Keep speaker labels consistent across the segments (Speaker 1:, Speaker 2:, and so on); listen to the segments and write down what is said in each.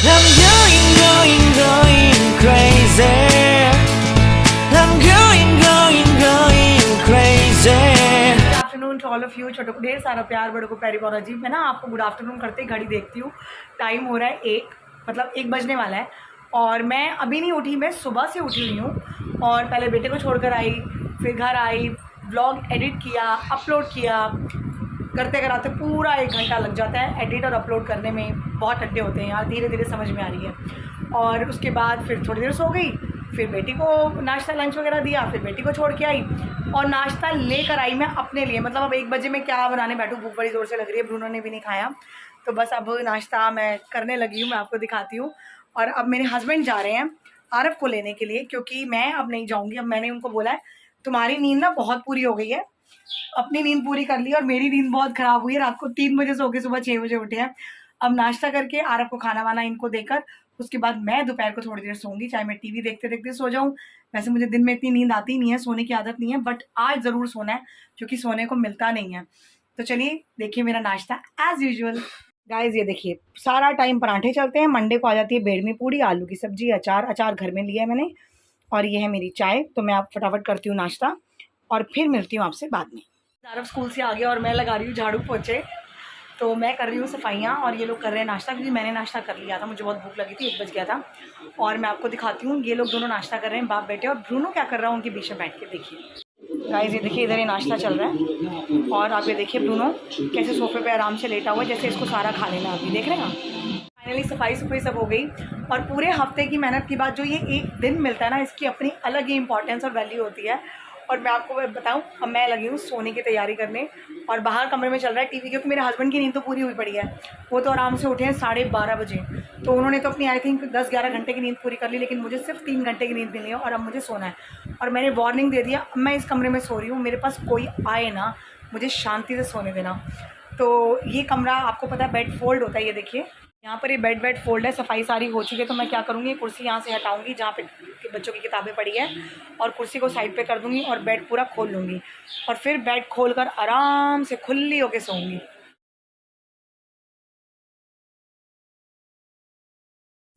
Speaker 1: I'm going crazy. I'm going crazy.
Speaker 2: Good afternoon to all of you. छोटों को ढेर सारा प्यार, बड़ों को प्यारी पौना जी। मैं ना आपको गुड आफ्टरनून करते ही घड़ी देखती हूँ, टाइम हो रहा है 1 बजने वाला है और मैं अभी नहीं उठी, मैं सुबह से उठी हुई हूँ। और पहले बेटे को छोड़कर आई, फिर घर आई, व्लॉग एडिट किया, अपलोड किया, करते कराते पूरा 1 घंटा लग जाता है। एडिट और अपलोड करने में बहुत अड्डे होते हैं यार, धीरे धीरे समझ में आ रही है। और उसके बाद फिर थोड़ी देर सो गई, फिर बेटी को नाश्ता लंच वगैरह दिया, फिर बेटी को छोड़ के आई और नाश्ता लेकर आई मैं अपने लिए। मतलब अब 1 बजे मैं क्या बनाने बैठूँ, भूख बड़ी ज़ोर से लग रही है, ब्रूनो ने भी नहीं खाया, तो बस अब नाश्ता मैं करने लगी हूँ, मैं आपको दिखाती हूँ। और अब मेरे हस्बैंड जा रहे हैं आरव को लेने के लिए, क्योंकि मैं अब नहीं जाऊँगी। अब मैंने उनको बोला है तुम्हारी नींद ना बहुत पूरी हो गई है, अपनी नींद पूरी कर ली और मेरी नींद बहुत ख़राब हुई है। रात को 3 बजे सो के सुबह 6 बजे उठे हैं। अब नाश्ता करके आरव को खाना वाना इनको देकर उसके बाद मैं दोपहर को थोड़ी देर सोऊंगी, चाहे मैं टीवी देखते देखते सो जाऊं। वैसे मुझे दिन में इतनी नींद आती नहीं है, सोने की आदत नहीं है, बट आज ज़रूर सोना है क्योंकि सोने को मिलता नहीं है। तो चलिए देखिए मेरा नाश्ता एज़ यूजुअल। गाइस ये देखिए सारा टाइम पराठे चलते हैं। मंडे को आ जाती है बेडमी पूड़ी, आलू की सब्जी, अचार घर में लिया है मैंने, और ये है मेरी चाय। तो मैं आप फटाफट करती हूँ नाश्ता और फिर मिलती हूँ आपसे बाद में। आरव स्कूल से आ गया और मैं लगा रही हूँ झाड़ू पोछे, तो मैं कर रही हूँ सफाइयाँ और ये लोग कर रहे हैं नाश्ता, क्योंकि मैंने नाश्ता कर लिया था, मुझे बहुत भूख लगी थी, 1 बज गया था। और मैं आपको दिखाती हूँ, ये लोग दोनों नाश्ता कर रहे हैं, बाप बेटे। और ब्रूनो क्या कर रहा है उनके बीच में बैठ के, देखिए गाइस ये देखिए इधर ये नाश्ता चल रहा है और आप ये देखिए ब्रूनो कैसे सोफे पे आराम से लेटा हुआ है, जैसे इसको सारा खा लेना। अभी देख रहे हैं आप, फाइनली सफाई सब हो गई। और पूरे हफ्ते की मेहनत के बाद जो ये 1 दिन मिलता है ना, इसकी अपनी अलग ही इंपॉर्टेंस और वैल्यू होती है। और मैं आपको बताऊं, अब मैं लगी हूँ सोने की तैयारी करने और बाहर कमरे में चल रहा है टीवी, क्योंकि मेरे हस्बैंड की नींद तो पूरी हुई पड़ी है। वो तो आराम से उठे हैं 12:30 बजे, तो उन्होंने तो अपनी आई थिंक 10-11 घंटे की नींद पूरी कर ली, लेकिन मुझे सिर्फ 3 घंटे की नींद मिली है और अब मुझे सोना है। और मैंने वार्निंग दे दिया, अब मैं इस कमरे में सो रही हूँ, मेरे पास कोई आए ना, मुझे शांति से सोने देना। तो ये कमरा आपको पता है बेड फोल्ड होता है, ये देखिए यहाँ पर ये बेड फोल्ड है। सफाई सारी हो चुकी है, तो मैं क्या करूँगी, कुर्सी यहाँ से हटाऊँगी जहाँ पे बच्चों की किताबें पड़ी है, और कुर्सी को साइड पे कर दूँगी और बेड पूरा खोल लूँगी और फिर बेड खोलकर आराम से खुली होके सोऊंगी।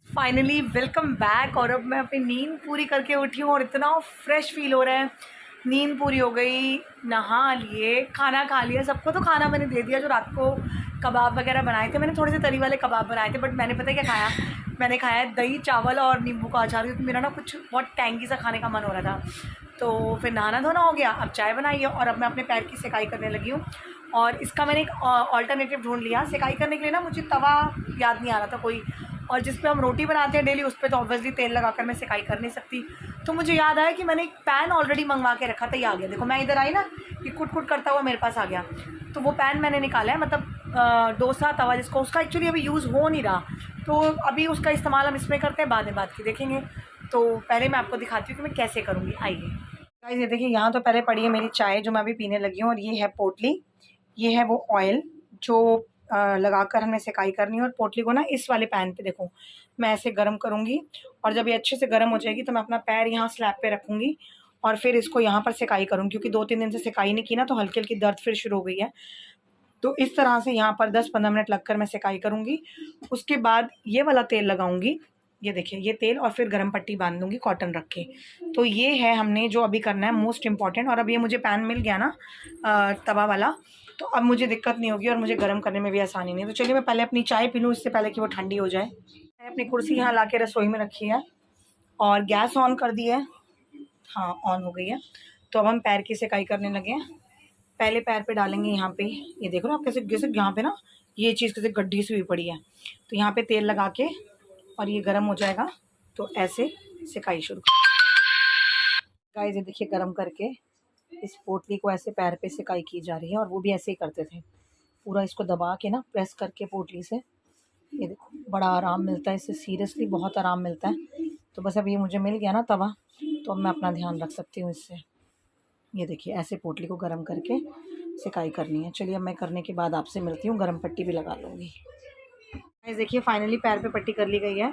Speaker 2: Finally welcome back. और अब मैं अपनी नींद पूरी करके उठी हूँ और इतना फ्रेश फील हो रहा है। नींद पूरी हो गई, नहा लिए, खाना खा लिया। सबको तो खाना मैंने दे दिया, जो रात को कबाब वगैरह बनाए थे, मैंने थोड़े से तरी वाले कबाब बनाए थे, बट मैंने पता है क्या खाया, मैंने खाया दही चावल और नींबू का अचार, क्योंकि मेरा ना कुछ बहुत टैंगी सा खाने का मन हो रहा था। तो फिर नहाना धोना हो गया, अब चाय बनाई है और अब मैं अपने पैर की सिकाई करने लगी हूँ। और इसका मैंने एक ऑल्टरनेटिव ढूंढ लिया सिकाई करने के लिए ना, मुझे तवा याद नहीं आ रहा था कोई, और जिस पे हम रोटी बनाते हैं डेली उस पर तो ऑब्वियसली तेल लगाकर मैं सिकाई कर नहीं सकती। तो मुझे याद आया कि मैंने एक पैन ऑलरेडी मंगवा के रखा था, ये आ गया। देखो मैं इधर आई ना, ये कुट कुट करता हुआ मेरे पास आ गया। तो वो पैन मैंने निकाला है, मतलब डोसा तवा जिसको, उसका एक्चुअली अभी यूज़ हो नहीं रहा, तो अभी उसका इस्तेमाल हम इसमें करते हैं, बाद में बात की देखेंगे। तो पहले मैं आपको दिखाती हूँ कि मैं कैसे करूँगी, आइए। गाइस ये देखिए यहाँ तो पहले पड़ी है मेरी चाय जो मैं अभी पीने लगी हूँ, और ये है पोटली, ये है वो ऑयल जो लगाकर हमें सिकाई करनी है। और पोटली को ना इस वाले पैन पे देखो मैं ऐसे गर्म करूँगी, और जब ये अच्छे से गर्म हो जाएगी तो मैं अपना पैर यहाँ स्लैब पे रखूँगी और फिर इसको यहाँ पर सिकाई करूँगी, क्योंकि 2-3 दिन से सिकाई नहीं की ना, तो हल्की हल्की दर्द फिर शुरू हो गई है। तो इस तरह से यहाँ पर 10-15 मिनट लगकर मैं सिकाई करूँगी। उसके बाद ये वाला तेल लगाऊँगी, ये देखिए ये तेल, और फिर गरम पट्टी बांध दूँगी कॉटन रख के। तो ये है हमने जो अभी करना है मोस्ट इम्पॉर्टेंट। और अब ये मुझे पैन मिल गया ना तवा वाला, तो अब मुझे दिक्कत नहीं होगी और मुझे गर्म करने में भी आसानी नहीं। तो चलिए मैं पहले अपनी चाय पी लूँ, इससे पहले कि वो ठंडी हो जाए। मैंने अपनी कुर्सी यहाँ ला के रसोई में रखी है और गैस ऑन कर दी है, हाँ ऑन हो गई है। तो अब हम पैर की सिकाई करने लगे हैं। पहले पैर पे डालेंगे यहाँ पे, ये देखो ना आप कैसे कैसे यहाँ पे ना ये चीज़ कैसे गड्ढी से हुई पड़ी है। तो यहाँ पे तेल लगा के और ये गर्म हो जाएगा तो ऐसे सिकाई शुरू। गाइस ये देखिए गर्म करके इस पोटली को ऐसे पैर पे सिकाई की जा रही है, और वो भी ऐसे ही करते थे, पूरा इसको दबा के ना प्रेस करके पोटली से। ये देखो बड़ा आराम मिलता है इससे, सीरियसली बहुत आराम मिलता है। तो बस अब ये मुझे मिल गया ना तवा, तो अब मैं अपना ध्यान रख सकती हूँ इससे। ये देखिए ऐसे पोटली को गर्म करके सिकाई करनी है। चलिए अब मैं करने के बाद आपसे मिलती हूँ, गर्म पट्टी भी लगा लूँगी। देखिए फाइनली पैर पे पट्टी कर ली गई है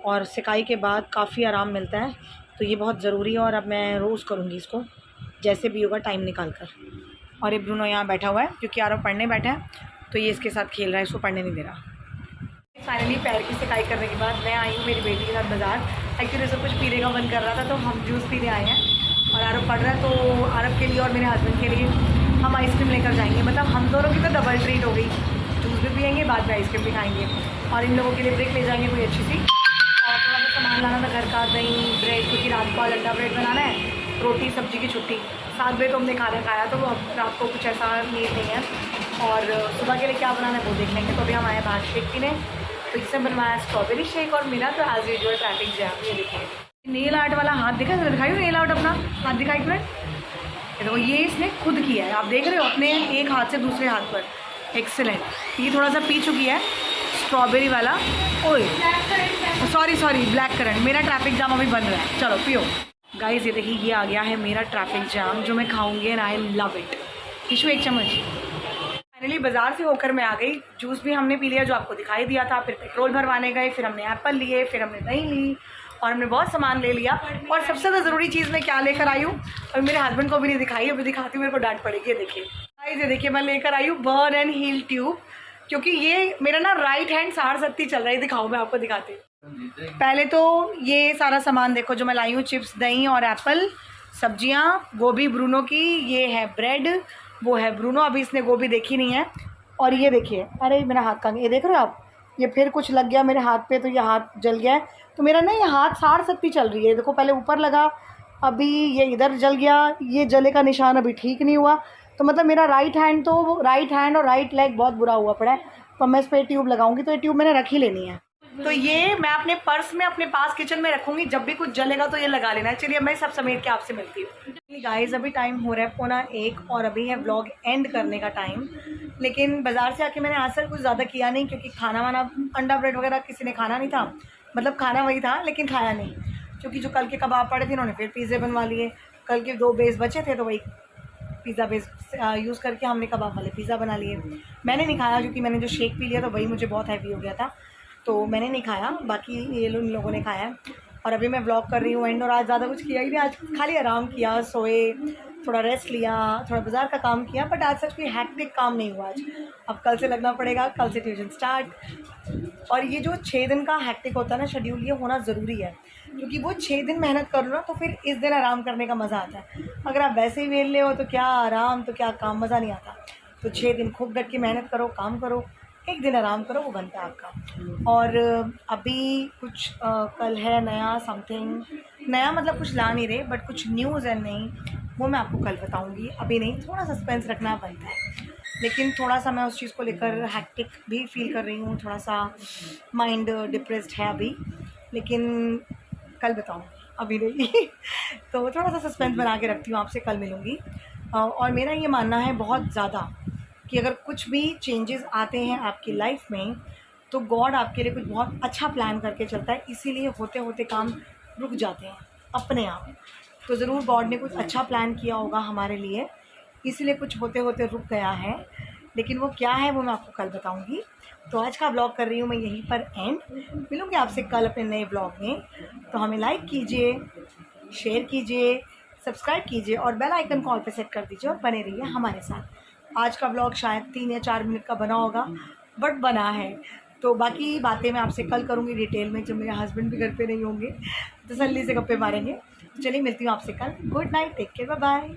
Speaker 2: और सिकाई के बाद काफ़ी आराम मिलता है, तो ये बहुत ज़रूरी है। और अब मैं रोज़ करूँगी इसको, जैसे भी होगा टाइम निकाल कर। और ये ब्रूनो यहाँ बैठा हुआ है क्योंकि आरव पढ़ने बैठा है, तो ये इसके साथ खेल रहा है, इसको पढ़ने नहीं दे रहा। फाइनली पैर की सिकाई करने के बाद मैं आई हूँ मेरी बेटी के साथ बाज़ार। एक्चुअली उसे कुछ पीने का मन कर रहा था तो हम जूस पीने आए हैं और आरव पढ़ रहा है, तो आरव के लिए और मेरे हस्बैंड के लिए हम आइसक्रीम लेकर जाएंगे। मतलब हम दोनों की तो डबल ट्रीट हो गई, जूस भी पियेंगे, बाद में आइसक्रीम भी खाएंगे और इन लोगों के लिए ब्रेक ले जाएंगे कोई अच्छी सी। और थोड़ा सा सामान लाना था घर का, दही ब्रेड, क्योंकि रात को अंडा ब्रेड बनाना है, रोटी सब्जी की छुट्टी। 7 बजे तो हमने खाना खाया तो अब रात को कुछ ऐसा नीड नहीं है और सुबह के लिए क्या बनाना है वो देख लेंगे। तो अभी हम आए बाहर शेक पीने, तो इससे बनवाया स्ट्रॉबेरी शेक और मेरा तो एज यूजुअल ट्रैफिक जैम। ये देखिए नेल आर्ट वाला हाथ दिखा, दिखाई नेल आर्ट अपना हाथ दिखाई तुमने, देखो ये इसने खुद किया है, आप देख रहे हो अपने एक हाथ से दूसरे हाथ पर। एक्सेलेंट। ये थोड़ा सा पी चुकी है स्ट्रॉबेरी वाला। ओए सॉरी ब्लैक करंट। मेरा ट्रैफिक जाम अभी बन रहा है, चलो पियो। गाइस ये देखिए ये आ गया है मेरा ट्रैफिक जाम जो मैं खाऊंगी and I love it. Issue एक चम्मच। फाइनली बाज़ार से होकर मैं आ गई, जूस भी हमने पी लिया जो आपको दिखाई दिया था, फिर पेट्रोल भरवाने गए, फिर हमने एप्पल लिए, फिर हमने दही ली और हमने बहुत सामान ले लिया। और सबसे ज़्यादा ज़रूरी चीज़ मैं क्या लेकर आई हूँ और मेरे हस्बैंड को भी नहीं दिखाई, अभी दिखाती हूँ, मेरे को डांट पड़ेगी। देखिए गाइस ये देखिए मैं लेकर आई हूँ बर्न एंड हील ट्यूब, क्योंकि ये मेरा ना राइट हैंड साढ़ सत्ती चल रहा है। दिखाऊँ मैं आपको, दिखाती हूँ। पहले तो ये सारा सामान देखो जो मैं लाई हूँ, चिप्स, दही और एप्पल, सब्जियाँ, गोभी ब्रूनो की, ये है ब्रेड, वो है ब्रूनो, अभी इसने गोभी देखी नहीं है। और ये देखिए, अरे मेरा हाथ कहाँ, ये देख रहे हो आप, ये फिर कुछ लग गया मेरे हाथ पे तो ये हाथ जल गया है। तो मेरा ना ये हाथ साढ़ सत्ती चल रही है, देखो पहले ऊपर लगा, अभी ये इधर जल गया, ये जले का निशान अभी ठीक नहीं हुआ। तो मतलब मेरा राइट हैंड और राइट लेग बहुत बुरा हुआ पड़ा है। तो मैं इस पर ट्यूब लगाऊंगी, तो ये ट्यूब मैंने रख ही लेनी है। तो ये मैं अपने पर्स में अपने पास किचन में रखूँगी, जब भी कुछ जलेगा तो ये लगा लेना है। चलिए मैं सब समेट के आपसे मिलती हूँ। गाइस अभी टाइम हो रहा है 1:15 और अभी है व्लॉग एंड करने का टाइम। लेकिन बाज़ार से आके मैंने आज तक कुछ ज़्यादा किया नहीं, क्योंकि खाना वाना अंडा ब्रेड वगैरह किसी ने खाना नहीं था, मतलब खाना वही था लेकिन खाया नहीं, क्योंकि जो कल के कबाब पड़े थे उन्होंने फिर पिज़्ज़े बनवा लिए। कल के 2 बेस बचे थे तो वही पिज़्ज़ा बेस यूज़ करके हमने कबाब वाले पिज़्ज़ा बना लिए। मैंने नहीं खाया क्योंकि मैंने जो शेक पी लिया था वही मुझे बहुत हैवी हो गया था, तो मैंने नहीं खाया, बाकी ये लोगों ने खाया। और अभी मैं व्लॉग कर रही हूँ एंड, और आज ज़्यादा कुछ किया ही नहीं, आज खाली आराम किया, सोए, थोड़ा रेस्ट लिया, थोड़ा बाज़ार का काम किया, बट आज सच कोई हैक्टिक काम नहीं हुआ आज। अब कल से लगना पड़ेगा, कल से ट्यूशन स्टार्ट। और ये जो 6 दिन का हैक्टिक होता है ना शेड्यूल, ये होना ज़रूरी है, क्योंकि वो 6 दिन मेहनत कर लो ना तो फिर इस दिन आराम करने का मज़ा आता है। अगर आप वैसे ही वेल ले हो तो क्या आराम, तो क्या काम, मज़ा नहीं आता। तो 6 दिन खूब डट के मेहनत करो, काम करो, एक दिन आराम करो, वो बनता है आपका। और अभी कुछ कल है नया समथिंग, नया मतलब कुछ ला नहीं रहे, बट कुछ न्यूज़ है नहीं, वो मैं आपको कल बताऊंगी, अभी नहीं। थोड़ा सस्पेंस रखना बनता है, लेकिन थोड़ा सा मैं उस चीज़ को लेकर हैक्टिक भी फील कर रही हूँ, थोड़ा सा माइंड डिप्रेस्ड है अभी, लेकिन कल बताऊँगी, अभी नहीं। तो थोड़ा सा सस्पेंस बना के रखती हूँ, आपसे कल मिलूँगी। और मेरा ये मानना है बहुत ज़्यादा कि अगर कुछ भी चेंजेस आते हैं आपकी लाइफ में तो गॉड आपके लिए कुछ बहुत अच्छा प्लान करके चलता है, इसीलिए होते होते काम रुक जाते हैं अपने आप। तो ज़रूर गॉड ने कुछ अच्छा प्लान किया होगा हमारे लिए, इसीलिए कुछ होते होते रुक गया है, लेकिन वो क्या है वो मैं आपको कल बताऊंगी। तो आज का ब्लॉग कर रही हूँ मैं यहीं पर एंड, मिलूँगी आपसे कल अपने नए ब्लॉग में। तो हमें लाइक कीजिए, शेयर कीजिए, सब्सक्राइब कीजिए और बेल आइकन कॉल पे सेट कर दीजिए और बने रहिए हमारे साथ। आज का ब्लॉग शायद 3 या 4 मिनट का बना होगा, बट बना है। तो बाकी बातें मैं आपसे कल करूँगी डिटेल में, जब मेरे हस्बैंड भी घर पे नहीं होंगे, तसल्ली से गप्पे मारेंगे। चलिए मिलती हूँ आपसे कल। Good night, take care, bye bye.